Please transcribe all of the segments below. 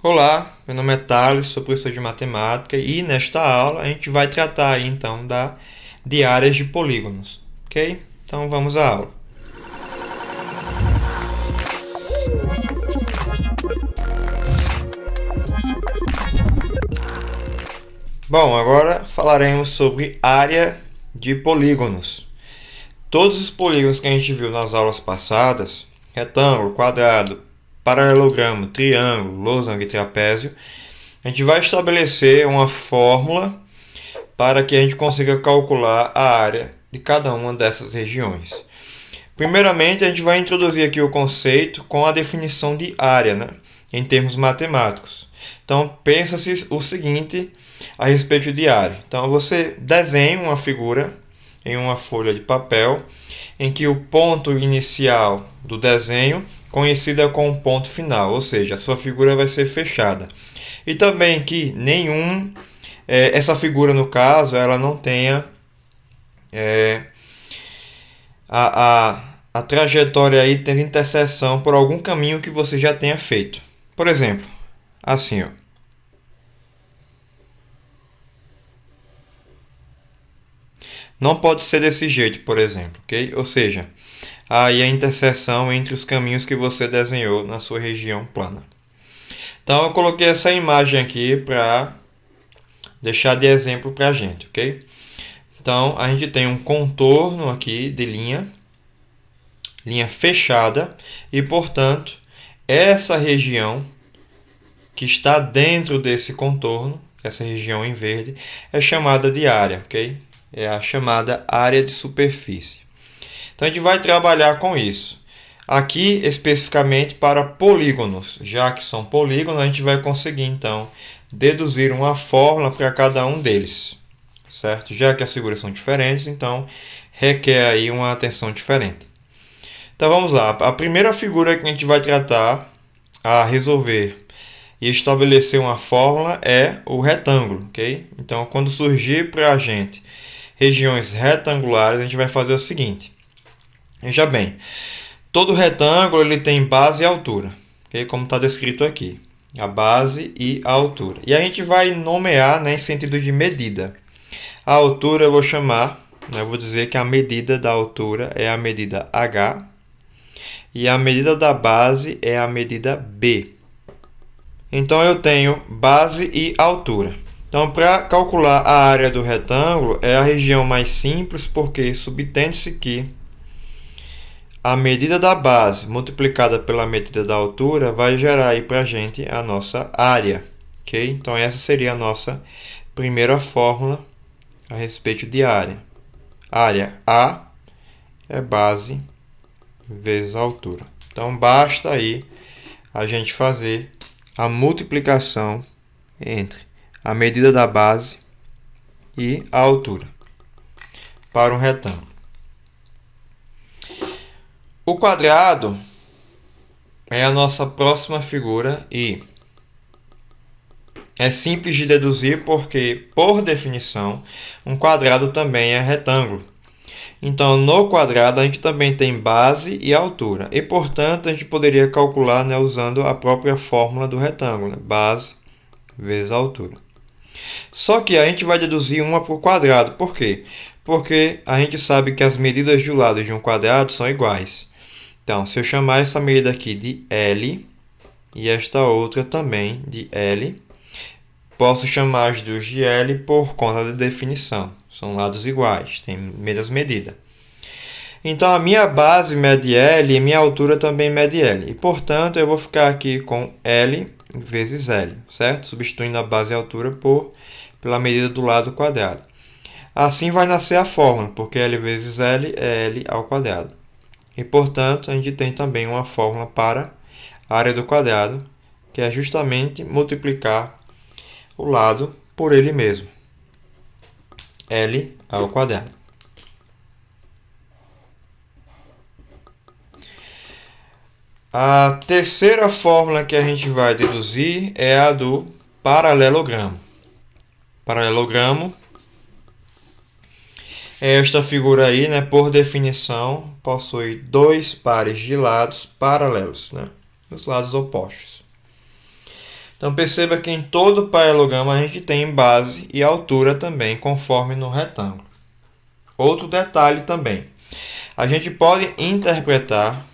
Olá, meu nome é Thales, sou professor de matemática e nesta aula a gente vai tratar aí, então de áreas de polígonos, ok? Então vamos à aula. Bom, agora falaremos sobre área de polígonos. Todos os polígonos que a gente viu nas aulas passadas, retângulo, quadrado, paralelogramo, triângulo, losango e trapézio, a gente vai estabelecer uma fórmula para que a gente consiga calcular a área de cada uma dessas regiões. Primeiramente, a gente vai introduzir aqui o conceito com a definição de área, né, em termos matemáticos. Então, pensa-se o seguinte a respeito de área. Então, você desenha uma figura em uma folha de papel em que o ponto inicial do desenho conhecida como ponto final, ou seja, a sua figura vai ser fechada. E também que essa figura, no caso, ela não tenha a trajetória aí tendo interseção por algum caminho que você já tenha feito. Por exemplo, assim, ó. Não pode ser desse jeito, por exemplo, ok? Ou seja, aí a interseção entre os caminhos que você desenhou na sua região plana. Então eu coloquei essa imagem aqui para deixar de exemplo para a gente, ok? Então a gente tem um contorno aqui de linha fechada e, portanto, essa região que está dentro desse contorno, essa região em verde, é chamada de área, ok? É a chamada área de superfície. Então a gente vai trabalhar com isso. Aqui especificamente para polígonos, já que são polígonos, a gente vai conseguir então deduzir uma fórmula para cada um deles, certo? Já que as figuras são diferentes, então requer aí uma atenção diferente. Então vamos lá. A primeira figura que a gente vai tratar a resolver e estabelecer uma fórmula é o retângulo, ok? Então quando surgir para a gente regiões retangulares, a gente vai fazer o seguinte. Veja bem, todo retângulo ele tem base e altura, okay? Como está descrito aqui, a base e a altura. E a gente vai nomear, né, em sentido de medida. A altura eu vou chamar, né, eu vou dizer que a medida da altura é a medida H e a medida da base é a medida B. Então eu tenho base e altura. Então, para calcular a área do retângulo, é a região mais simples, porque subtende-se que a medida da base multiplicada pela medida da altura vai gerar aí para a gente a nossa área. Okay? Então, essa seria a nossa primeira fórmula a respeito de área. Área A é base vezes altura. Então, basta aí a gente fazer a multiplicação entre a medida da base e a altura para um retângulo. O quadrado é a nossa próxima figura e é simples de deduzir porque, por definição, um quadrado também é retângulo. Então, no quadrado, a gente também tem base e altura. E, portanto, a gente poderia calcular, né, usando a própria fórmula do retângulo, né? Base vezes altura. Só que a gente vai deduzir uma por quadrado. Por quê? Porque a gente sabe que as medidas de um lado de um quadrado são iguais. Então, se eu chamar essa medida aqui de L e esta outra também de L, posso chamar as duas de L por conta da definição. São lados iguais, tem mesmas medidas. Então, a minha base mede L e minha altura também mede L. E, portanto, eu vou ficar aqui com L vezes L, certo? Substituindo a base e a altura pela medida do lado quadrado. Assim vai nascer a fórmula, porque L vezes L é L ao quadrado. E, portanto, a gente tem também uma fórmula para a área do quadrado, que é justamente multiplicar o lado por ele mesmo. L ao quadrado. A terceira fórmula que a gente vai deduzir é a do paralelogramo. Paralelogramo é esta figura aí, né? Por definição, possui dois pares de lados paralelos, né? Os lados opostos. Então perceba que em todo paralelogramo a gente tem base e altura também, conforme no retângulo. Outro detalhe também, a gente pode interpretar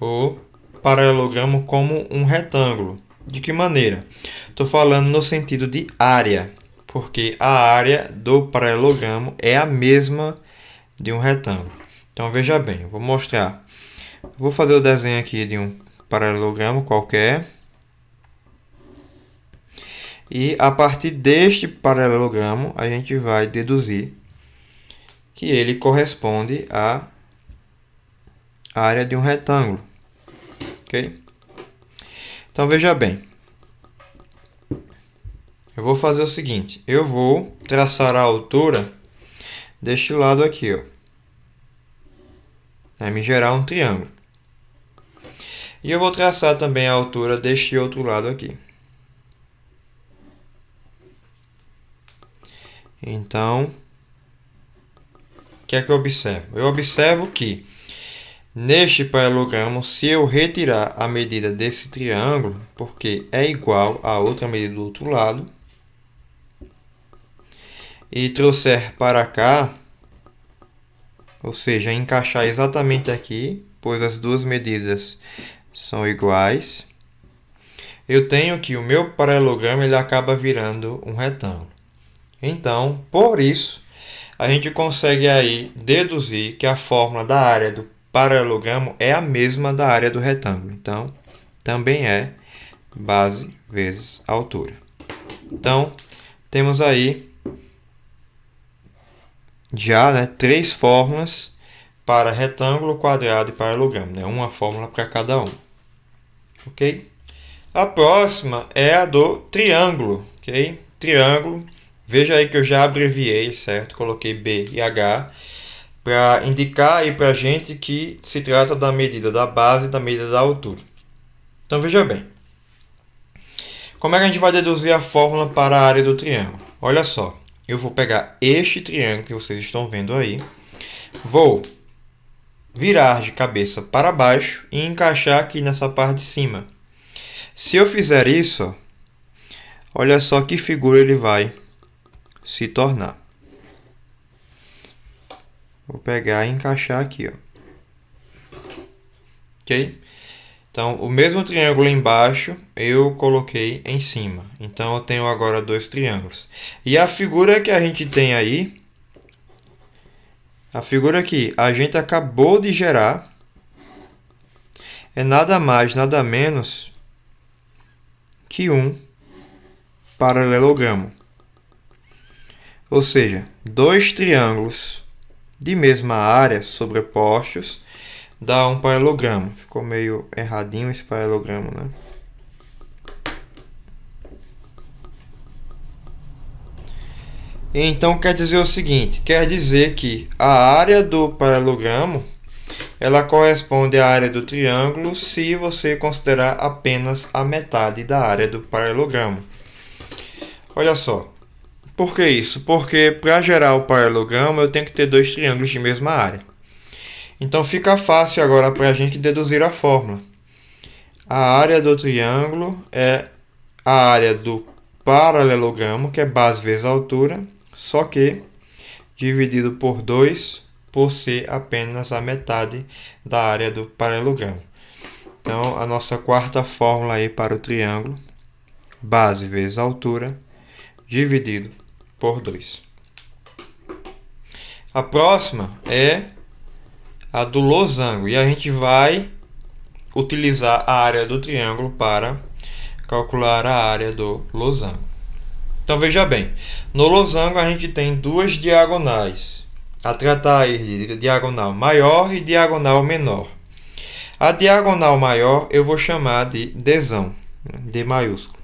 o paralelogramo como um retângulo. De que maneira? Estou falando no sentido de área, porque a área do paralelogramo é a mesma de um retângulo. Então veja bem, eu vou mostrar. Vou fazer o desenho aqui de um paralelogramo qualquer. E a partir deste paralelogramo a gente vai deduzir que ele corresponde à área de um retângulo. Ok? Então veja bem. Eu vou fazer o seguinte. Eu vou traçar a altura deste lado aqui, ó. Vai me gerar um triângulo. E eu vou traçar também a altura deste outro lado aqui. Então, o que é que eu observo? Eu observo que neste paralelogramo, se eu retirar a medida desse triângulo, porque é igual a outra medida do outro lado, e trouxer para cá, ou seja, encaixar exatamente aqui, pois as duas medidas são iguais, eu tenho que o meu paralelogramo ele acaba virando um retângulo. Então, por isso, a gente consegue aí deduzir que a fórmula da área do paralelogramo é a mesma da área do retângulo. Então, também é base vezes altura. Então, temos aí já três fórmulas para retângulo, quadrado e paralelogramo. Uma fórmula para cada um. Ok? A próxima é a do triângulo. Ok? Triângulo. Veja aí que eu já abreviei, certo? Coloquei B e H para indicar aí para a gente que se trata da medida da base e da medida da altura. Então veja bem. Como é que a gente vai deduzir a fórmula para a área do triângulo? Olha só, eu vou pegar este triângulo que vocês estão vendo aí, vou virar de cabeça para baixo e encaixar aqui nessa parte de cima. Se eu fizer isso, ó, olha só que figura ele vai se tornar. Vou pegar e encaixar aqui, ó. Ok? Então, o mesmo triângulo embaixo eu coloquei em cima. Então, eu tenho agora dois triângulos. E a figura que a gente tem aí, a figura que a gente acabou de gerar, é nada mais, nada menos que um paralelogramo. Ou seja, dois triângulos de mesma área sobrepostos dá um paralelogramo. Ficou meio erradinho esse paralelogramo, né? Então quer dizer o seguinte, quer dizer que a área do paralelogramo ela corresponde à área do triângulo se você considerar apenas a metade da área do paralelogramo. Olha só. Por que isso? Porque para gerar o paralelogramo eu tenho que ter dois triângulos de mesma área. Então fica fácil agora para a gente deduzir a fórmula. A área do triângulo é a área do paralelogramo, que é base vezes altura, só que dividido por 2 por ser apenas a metade da área do paralelogramo. Então a nossa quarta fórmula aí para o triângulo, base vezes altura, dividido por 2. A próxima é a do losango. E a gente vai utilizar a área do triângulo para calcular a área do losango. Então veja bem, no losango a gente tem duas diagonais. A tratar aí de diagonal maior e diagonal menor. A diagonal maior eu vou chamar de Dzão, D maiúsculo.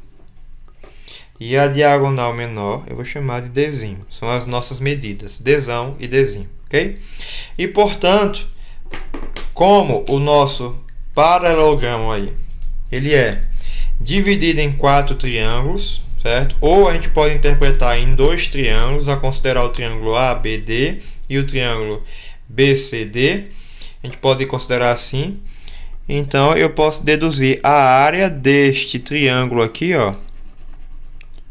E a diagonal menor eu vou chamar de Dzinho. São as nossas medidas, Dzão e Dzinho, ok? E portanto, como o nosso paralelogramo aí, ele é dividido em 4 triângulos, certo? Ou a gente pode interpretar em 2 triângulos, a considerar o triângulo ABD e o triângulo BCD. A gente pode considerar assim. Então eu posso deduzir a área deste triângulo aqui, ó,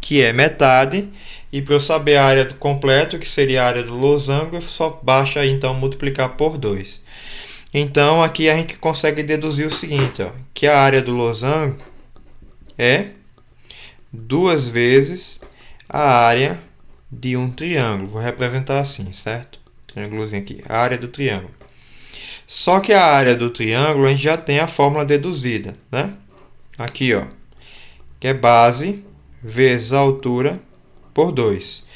que é metade, e para eu saber a área do completo, que seria a área do losango, só basta então multiplicar por 2. Então aqui a gente consegue deduzir o seguinte, ó, que a área do losango é 2 vezes a área de um triângulo. Vou representar assim, certo? Triângulozinho aqui, a área do triângulo. Só que a área do triângulo a gente já tem a fórmula deduzida, né? Aqui, ó, que é base vezes a altura por 2.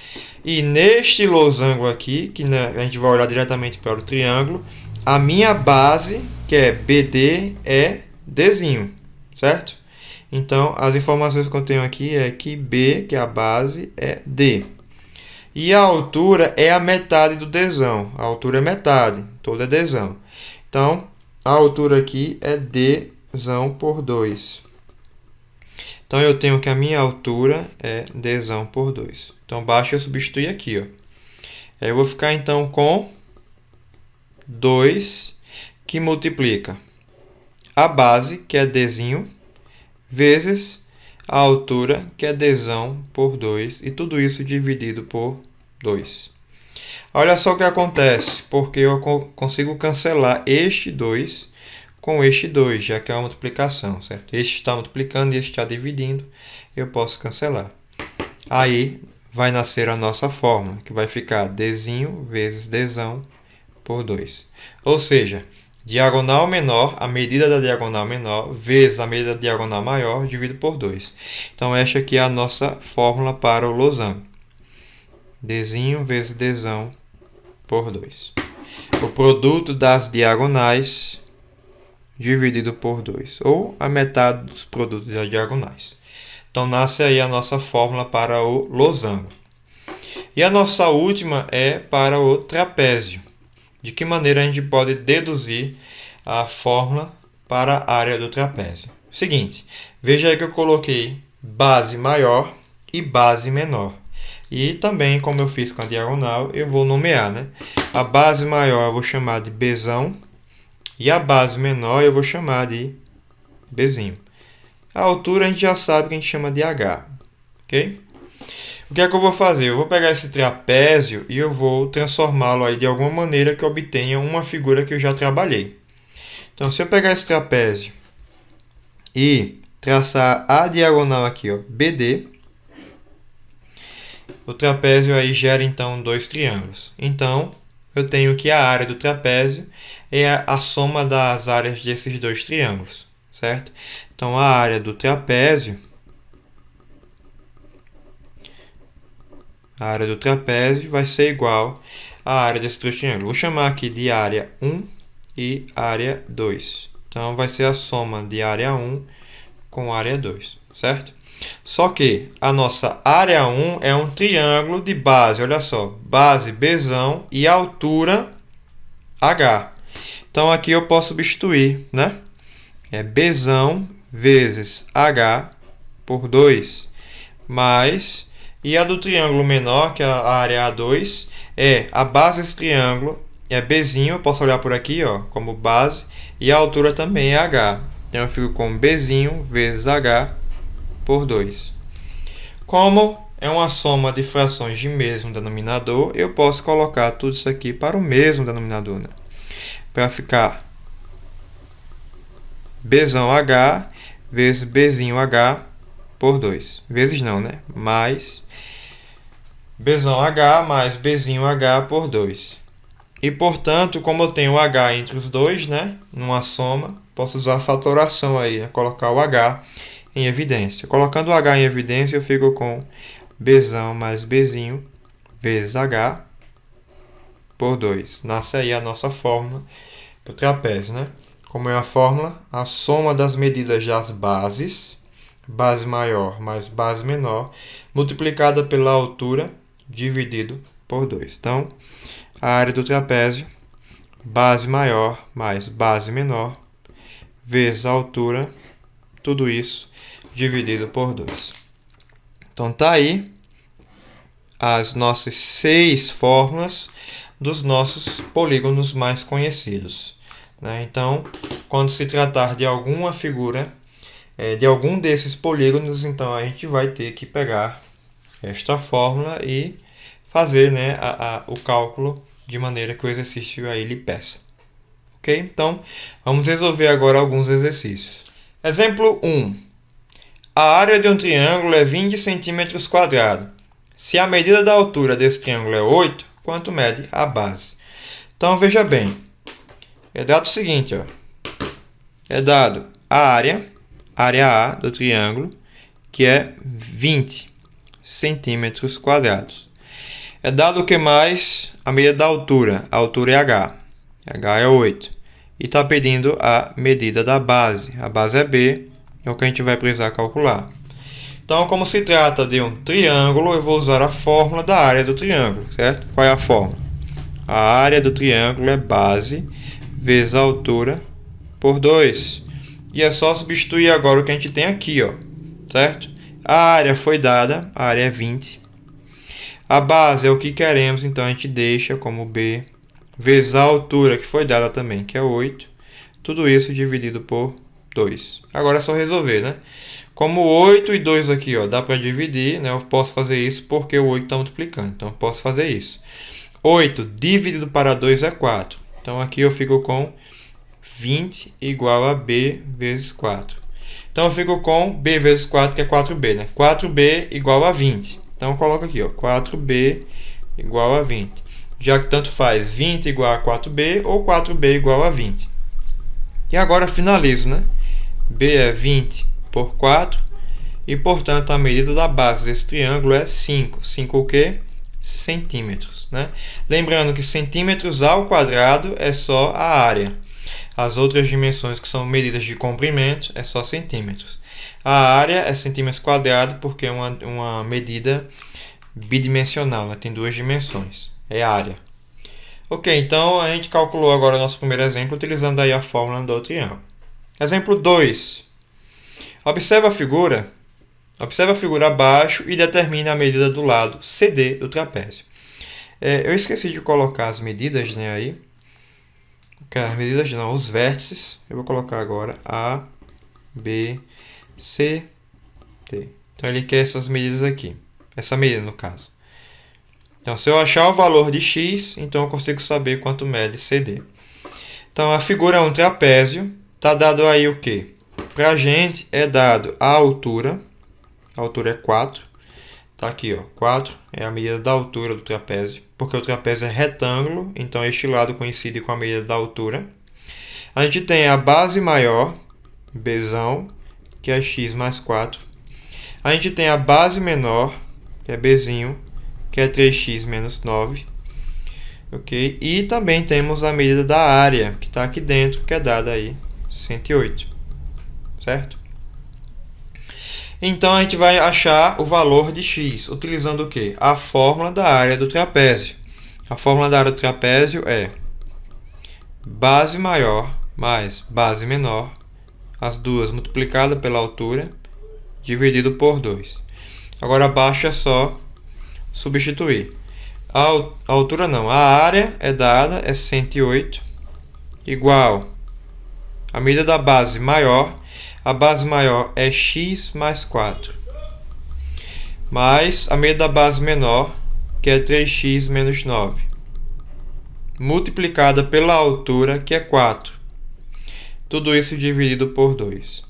E neste losango aqui, que a gente vai olhar diretamente para o triângulo, a minha base, que é BD, é Dzinho, certo? Então, as informações que eu tenho aqui é que B, que é a base, é D. E a altura é a metade do Dzão. A altura é metade, toda é Dzão. Então, a altura aqui é Dzão por 2. Então, eu tenho que a minha altura é Dzão por 2. Então, basta eu substituir aqui, ó. Aí eu vou ficar, então, com 2, que multiplica a base, que é Dzinho, vezes a altura, que é Dzão por 2, e tudo isso dividido por 2. Olha só o que acontece, porque eu consigo cancelar este 2 com este 2, já que é uma multiplicação, certo? Este está multiplicando e este está dividindo, eu posso cancelar. Aí vai nascer a nossa fórmula, que vai ficar Dzinho vezes Dzão por 2. Ou seja, diagonal menor, a medida da diagonal menor, vezes a medida da diagonal maior, dividido por 2. Então, esta aqui é a nossa fórmula para o losango. Dzinho vezes Dzão por 2. O produto das diagonais dividido por 2. Ou a metade dos produtos das diagonais. Então, nasce aí a nossa fórmula para o losango. E a nossa última é para o trapézio. De que maneira a gente pode deduzir a fórmula para a área do trapézio? Seguinte, veja aí que eu coloquei base maior e base menor. E também, como eu fiz com a diagonal, eu vou nomear, né? A base maior eu vou chamar de Bzão e a base menor eu vou chamar de Bzinho. A altura a gente já sabe que a gente chama de H, ok? O que é que eu vou fazer? Eu vou pegar esse trapézio e eu vou transformá-lo aí de alguma maneira que eu obtenha uma figura que eu já trabalhei. Então, se eu pegar esse trapézio e traçar a diagonal aqui, ó, BD, o trapézio aí gera então 2 triângulos. Então, eu tenho que a área do trapézio é a soma das áreas desses 2 triângulos, certo? Então, a área do trapézio vai ser igual à área desse triângulo. Vou chamar aqui de área 1 e área 2. Então, vai ser a soma de área 1 com área 2, certo? Só que a nossa área 1 é um triângulo de base, olha só, base Bzão e altura H. Então, aqui eu posso substituir, né? É Bzão vezes H por 2, mais... E a do triângulo menor, que é a área A2, é a base desse triângulo, é Bzinho, eu posso olhar por aqui, ó, como base, e a altura também é H. Então, eu fico com Bzinho vezes H por 2. Como é uma soma de frações de mesmo denominador, eu posso colocar tudo isso aqui para o mesmo denominador, né? Para ficar Bzão H vezes Bzinho H por 2. Vezes não, né? Mais Bzão H mais Bzinho H por 2. E, portanto, como eu tenho o H entre os dois, né? Numa soma, posso usar a fatoração aí, né? Colocar o H em evidência. Colocando o H em evidência, eu fico com Bzão mais Bzinho vezes H por 2. Nasce aí a nossa fórmula para o trapézio, né? Como é a fórmula? A soma das medidas das bases, base maior mais base menor, multiplicada pela altura, dividido por 2. Então, a área do trapézio, base maior mais base menor, vezes a altura, tudo isso dividido por 2. Então, tá aí as nossas 6 fórmulas dos nossos polígonos mais conhecidos, né? Então, quando se tratar de alguma figura, de algum desses polígonos, então a gente vai ter que pegar esta fórmula e fazer, né, o cálculo de maneira que o exercício aí lhe peça. Ok? Então, vamos resolver agora alguns exercícios. Exemplo 1. A área de um triângulo é 20 centímetros quadrados. Se a medida da altura desse triângulo é 8, quanto mede a base? Então, veja bem. É dado o seguinte, ó. É dado a área A do triângulo, que é 20 centímetros quadrados. É dado o que mais? A medida da altura. A altura é H. H é 8. E está pedindo a medida da base. A base é B, é o que a gente vai precisar calcular. Então, como se trata de um triângulo, eu vou usar a fórmula da área do triângulo, certo? Qual é a fórmula? A área do triângulo é base vezes a altura por 2. E é só substituir agora o que a gente tem aqui, ó, certo? A área foi dada, a área é 20. A base é o que queremos, então a gente deixa como B, vezes a altura que foi dada também, que é 8. Tudo isso dividido por 2. Agora é só resolver, né? Como 8 e 2 aqui, ó, dá para dividir, né? Eu posso fazer isso porque o 8 está multiplicando, então eu posso fazer isso. 8 dividido para 2 é 4. Então aqui eu fico com 20 igual a B vezes 4. Então eu fico com B vezes 4, que é 4B, né? 4B igual a 20. Então eu coloco aqui, ó, 4B igual a 20. Já que tanto faz 20 igual a 4B ou 4B igual a 20. E agora eu finalizo, né? B é 20 por 4. E, portanto, a medida da base desse triângulo é 5. 5 o quê? Centímetros, né? Lembrando que centímetros ao quadrado é só a área. As outras dimensões que são medidas de comprimento é só centímetros. A área é centímetros quadrados porque é uma medida bidimensional, né? Tem duas dimensões. É área. Ok, então a gente calculou agora o nosso primeiro exemplo utilizando aí a fórmula do triângulo. Exemplo 2. Observe a figura abaixo e determine a medida do lado CD do trapézio. Eu esqueci de colocar as medidas, né, aí. As medidas não, os vértices. Eu vou colocar agora A, B, C, D. Então ele quer essas medidas aqui. Essa medida no caso. Então se eu achar o valor de X, então eu consigo saber quanto mede CD. Então a figura é um trapézio. Está dado aí o quê? Para a gente é dado a altura. A altura é 4. Está aqui, ó, 4 é a medida da altura do trapézio, porque o trapézio é retângulo, então este lado coincide com a medida da altura. A gente tem a base maior, Bzão, que é x mais 4. A gente tem a base menor, que é Bzinho, que é 3x menos 9. Ok? E também temos a medida da área, que está aqui dentro, que é dada aí, 108. Certo? Então, a gente vai achar o valor de x, utilizando o quê? A fórmula da área do trapézio. A fórmula da área do trapézio é base maior mais base menor, as duas multiplicadas pela altura, dividido por 2. Agora, abaixo é só substituir. A altura não, a área é dada, é 108, igual a medida da base maior. A base maior é x mais 4, mais a medida da base menor, que é 3x menos 9, multiplicada pela altura, que é 4. Tudo isso dividido por 2.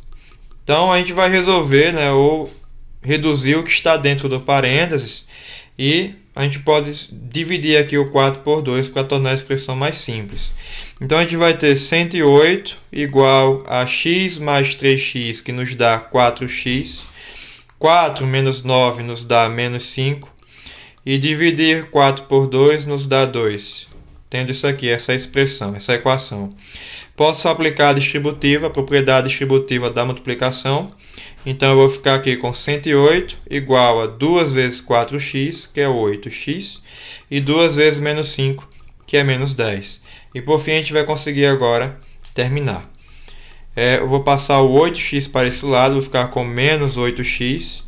Então, a gente vai resolver, né, ou reduzir o que está dentro do parênteses, e a gente pode dividir aqui o 4 por 2 para tornar a expressão mais simples. Então, a gente vai ter 108 igual a x mais 3x, que nos dá 4x. 4 menos 9 nos dá menos 5. E dividir 4 por 2 nos dá 2. Tendo isso aqui, essa expressão, essa equação. Posso aplicar a distributiva, a propriedade distributiva da multiplicação. Então, eu vou ficar aqui com 108 igual a 2 vezes 4x, que é 8x. E 2 vezes menos 5, que é menos 10. E por fim a gente vai conseguir agora terminar. Eu vou passar o 8x para esse lado, vou ficar com menos 8x.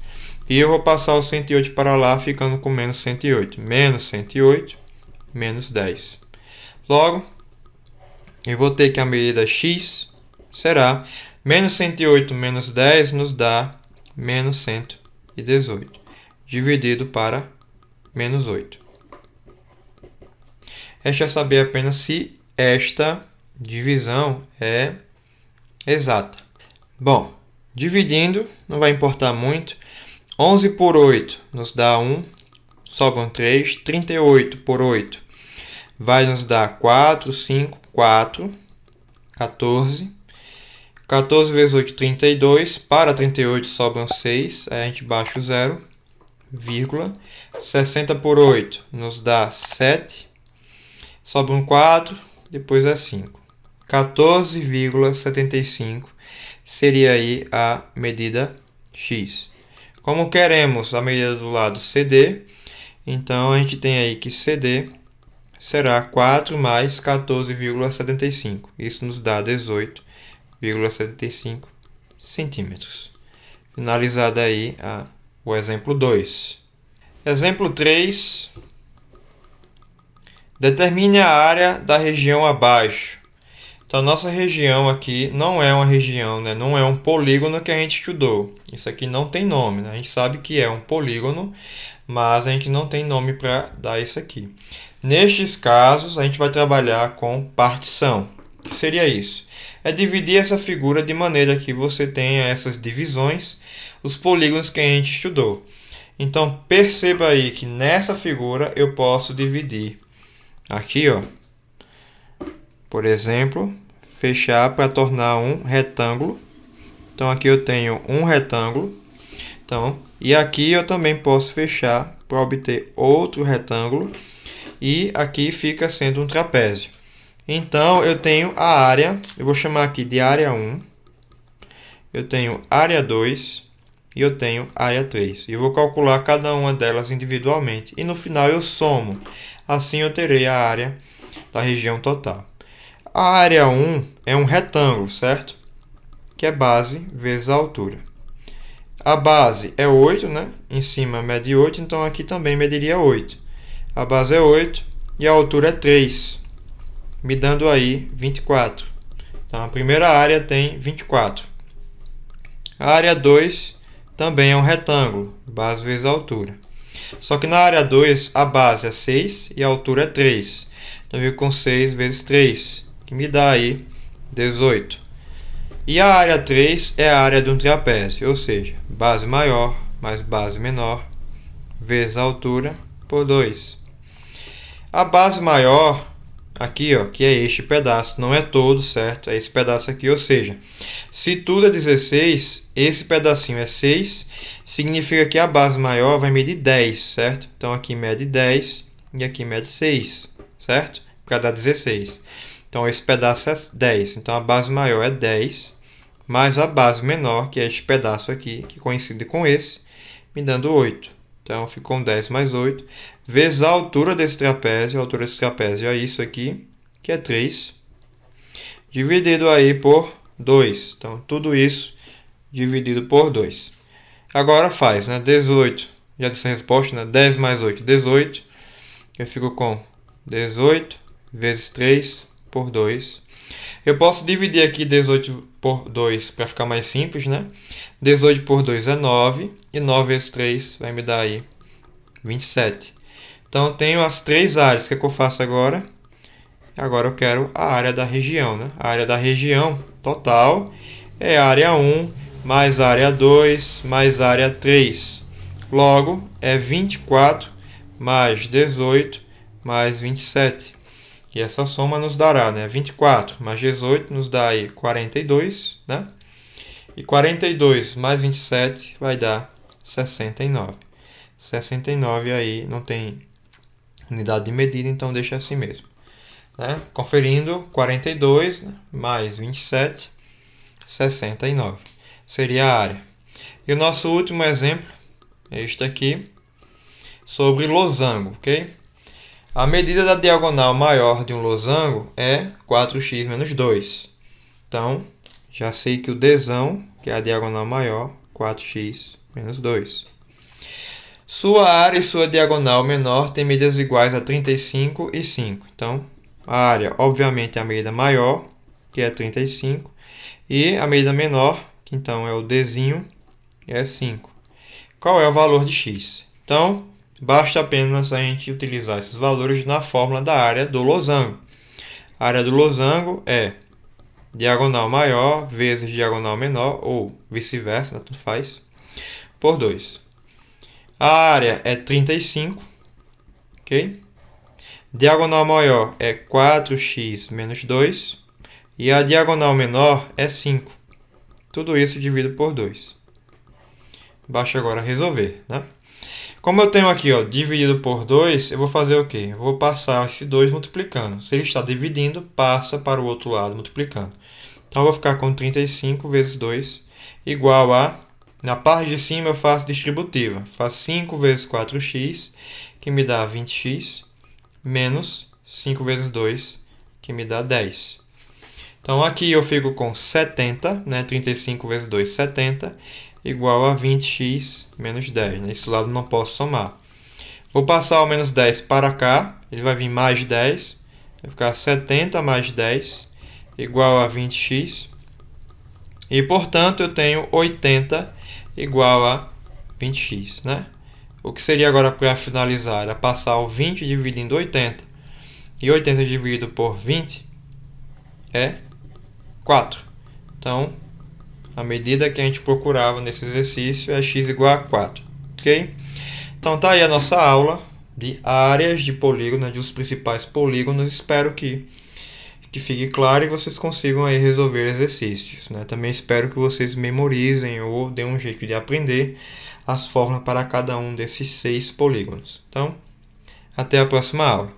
E eu vou passar o 108 para lá, ficando com menos 108. Menos 108, menos 10. Logo, eu vou ter que a medida x será menos 108 menos 10 nos dá menos 118. dividido para menos 8. Resta saber apenas se esta divisão é exata. Bom, dividindo, não vai importar muito. 11 por 8 nos dá 1, sobram 3. 38 por 8 vai nos dar 4, 5, 4, 14. 14 vezes 8, 32. Para 38 sobram 6, aí a gente baixa o 0, vírgula. 60 por 8 nos dá 7. Sobram 4, depois é 5. 14,75 seria aí a medida x. Como queremos a medida do lado CD, então a gente tem aí que CD será 4 mais 14,75. Isso nos dá 18,75 centímetros. Finalizado aí o exemplo 2. Exemplo 3. Determine a área da região abaixo. Então, nossa região aqui não é uma região, né? Não é um polígono que a gente estudou. Isso aqui não tem nome, né? A gente sabe que é um polígono, mas a gente não tem nome para dar isso aqui. Nestes casos, a gente vai trabalhar com partição. O que seria isso? É dividir essa figura de maneira que você tenha essas divisões, os polígonos que a gente estudou. Então, perceba aí que nessa figura eu posso dividir aqui, ó. Por exemplo, fechar para tornar um retângulo. Então, aqui eu tenho um retângulo. Então, e aqui eu também posso fechar para obter outro retângulo. E aqui fica sendo um trapézio. Então, eu tenho a área, eu vou chamar aqui de área 1. Eu tenho área 2 e eu tenho área 3. E eu vou calcular cada uma delas individualmente. E no final eu somo. Assim eu terei a área da região total. A área 1 é um retângulo, certo? Que é base vezes a altura. A base é 8, né? Em cima mede 8, então aqui também mediria 8. A base é 8 e a altura é 3, me dando aí 24. Então a primeira área tem 24. A área 2 também é um retângulo, base vezes a altura. Só que na área 2 a base é 6 e a altura é 3. Então eu fico com 6 vezes 3. Que me dá aí 18. E a área 3 é a área de um trapézio, ou seja, base maior mais base menor vezes a altura por 2. A base maior, aqui, ó, que é este pedaço, não é todo, certo? É esse pedaço aqui, ou seja, se tudo é 16, esse pedacinho é 6, significa que a base maior vai medir 10, certo? Então aqui mede 10 e aqui mede 6, certo? Para dar 16. Então, esse pedaço é 10. Então, a base maior é 10, mais a base menor, que é este pedaço aqui, que coincide com esse, me dando 8. Então, ficou 10 mais 8, vezes a altura desse trapézio. A altura desse trapézio é isso aqui, que é 3, dividido aí por 2. Então, tudo isso dividido por 2. Agora faz, né? 18, já disse a resposta, né? 10 mais 8, 18. Eu fico com 18 vezes 3 por 2. Eu posso dividir aqui 18 por 2 para ficar mais simples, né? 18 por 2 é 9. E 9 vezes 3 vai me dar aí 27. Então, eu tenho as três áreas. O que é que eu faço agora? Agora eu quero a área da região, né? A área da região total é a área 1 mais a área 2 mais a área 3. Logo, é 24 mais 18 mais 27. E essa soma nos dará, né? 24 mais 18 nos dá aí 42, né? E 42 mais 27 vai dar 69. 69 aí não tem unidade de medida, então deixa assim mesmo, né? Conferindo, 42 mais 27, 69. Seria a área. E o nosso último exemplo é este aqui, sobre losango, ok? A medida da diagonal maior de um losango é 4x menos 2. Então, já sei que o Dzão, que é a diagonal maior, 4x menos 2. Sua área e sua diagonal menor têm medidas iguais a 35 e 5. Então, a área, obviamente, é a medida maior, que é 35. E a medida menor, que então é o Dzinho, é 5. Qual é o valor de x? Então, basta apenas a gente utilizar esses valores na fórmula da área do losango. A área do losango é diagonal maior vezes diagonal menor, ou vice-versa, tanto faz, por 2. A área é 35, ok? Diagonal maior é 4x menos 2, e a diagonal menor é 5. Tudo isso dividido por 2. Basta agora resolver, né? Como eu tenho aqui, ó, dividido por 2, eu vou fazer o quê? Eu vou passar esse 2 multiplicando. Se ele está dividindo, passa para o outro lado multiplicando. Então, eu vou ficar com 35 vezes 2 igual a... Na parte de cima eu faço distributiva. Faço 5 vezes 4x, que me dá 20x, menos 5 vezes 2, que me dá 10. Então, aqui eu fico com 70, né? 35 vezes 2, 70, igual a 20x menos 10. Nesse lado não posso somar. Vou passar o menos 10 para cá, ele vai vir mais 10, vai ficar 70 mais 10, igual a 20x. E, portanto, eu tenho 80 igual a 20x, né? O que seria agora para finalizar? Era passar o 20 dividindo 80. E 80 dividido por 20 é 4. Então, a medida que a gente procurava nesse exercício é x igual a 4. Ok? Então, tá aí a nossa aula de áreas de polígonos, dos principais polígonos. Espero que fique claro e vocês consigam aí resolver exercícios, né? Também espero que vocês memorizem ou deem um jeito de aprender as fórmulas para cada um desses 6 polígonos. Então, até a próxima aula.